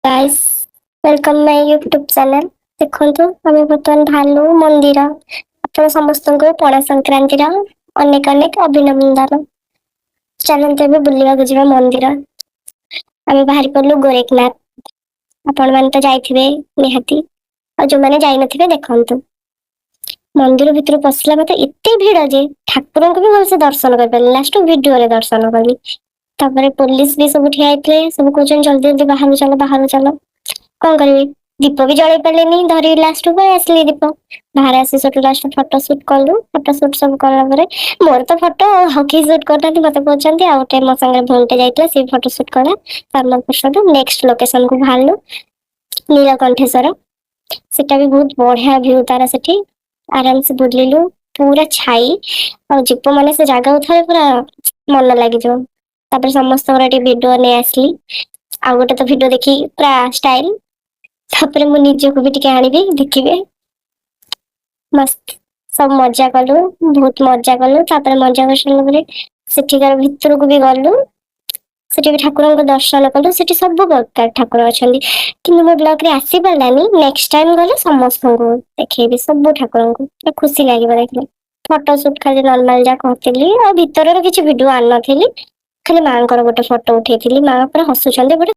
Guys, welcome my YouTube channel. देखନ୍ତୁ ଆମେ ବର୍ତ୍ତମାନ ଭାଲୁ ମନ୍ଦିର। ଆପଣ ସମସ୍ତଙ୍କୁ ପଣା ସଂକ୍ରାନ୍ତିର ଅନେକ ଅନେକ ଅଭିନନ୍ଦନ। ଚାଲନ୍ତୁ ଏବେ ବୁଲିବାକୁ ଯିବା ମନ୍ଦିର। ଆମେ ବାହାରି ପଡିଲୁ ଗୋରେଖନାଥ। ଆପଣମାନେ ତ ଯାଇଥିବେ ନିହାତି, ଆଉ ଯୋଉମାନେ ଯାଇନଥିବେ ଦେଖନ୍ତୁ। ମନ୍ଦିର ଭିତରୁ ପଶିଲା ମାତ୍ରେ ଏତେ ଭିଡ ଯେ ଠାକୁରଙ୍କୁ ବି ଭଲସେ ଦର୍ଶନ କରିପାରିଲି, ଲାଷ୍ଟ ଭିଡିଓରେ ଦର୍ଶନ କଲି। ତାପରେ ପୋଲିସ ବି ସବୁ ଠିଆ ହେଇଥିଲେ, ସବୁ କହୁଛନ୍ତି ଜଲ୍ଦି ଜଲ୍ଦି ବାହାରକୁ ଚାଲ ବାହାରକୁ ଚାଲ। କଣ କରିବି, ଦୀପ ବି ଜଳେଇ ପାରିଲିନି, ଧରି ଲାଷ୍ଟ ପଳେଇ ଆସିଲି ଦୀପ। ବାହାରେ ଆସି ସେଠୁ ଲାଷ୍ଟ ଫଟୋ ସୁଟ କଲୁ। ଫଟୋ ସୁଟ ସବୁ କଲା ପରେ ମୋର ତ ଫଟୋ ଆଉ କେହି ସୁଟ କରିନାହାନ୍ତି, ମତେ କହୁଛନ୍ତି ଆଉ ଗୋଟେ ମୋ ସାଙ୍ଗରେ ଭଉଣୀଟେ ଯାଇଥିଲା ସେ ଫଟୋ ସୁଟ କଲା। ତାର ନେକ୍ସଟ ଲୋକେସନ କୁ ବାହାରିଲୁ, ନୀଳକଣ୍ଠେଶ୍ଵର। ସେଟା ବି ବହୁତ ବଢିଆ ଭିଉ ତାର ସେଠି। ଆରାମସେ ବୁଲିଲୁ, ପୁରା ଛାଇ। ଆଉ ଯିବ ମାନେ ସେ ଜାଗାକୁ ଥରେ ପୁରା ମନ ଲାଗିଯିବ। ତାପରେ ସମସ୍ତଙ୍କର ଟିକେ ଭିଡିଓ ନେଇ ଆସିଲି। ଆଉ ଗୋଟେ ତ ଭିଡିଓ ଦେଖି ପୁରା ଷ୍ଟାଇଲ। ତାପରେ ମୁଁ ନିଜକୁ ବି ଟିକେ ଆଣିବି, ଦେଖିବେ। ମସ୍ତ ସବୁ ମଜା କଲୁ, ବହୁତ ମଜା କଲୁ। ତାପରେ ମଜା କରିସାରିଲା ପରେ ସେଠିକାର ଭିତରକୁ ବି ଗଲୁ। ସେଠି ବି ଠାକୁରଙ୍କ ଦର୍ଶନ କଲୁ। ସେଠି ସବୁ ପ୍ରକାର ଠାକୁର ଅଛନ୍ତି, କିନ୍ତୁ ମୋ ବ୍ଲଗ ରେ ଆସି ପାରିଲାନି। ନେକ୍ସଟ ଟାଇମ ଗଲେ ସମସ୍ତଙ୍କୁ ଦେଖେଇବି, ସବୁ ଠାକୁରଙ୍କୁ। ପୁରା ଖୁସି ଲାଗିବ ଦେଖିଲେ। ଫଟୋ ସୁଟ ଖାଲି ନର୍ମାଲ ଯାହା କରିଥିଲି, ଆଉ ଭିତରର କିଛି ଭିଡିଓ ଆଣିନଥିଲି। ଖାଲି ମାଙ୍କର ଗୋଟେ ଫଟୋ ଉଠେଇଥିଲି। ମା ପୁରା ହସୁଛନ୍ତି, ଗୋଟେ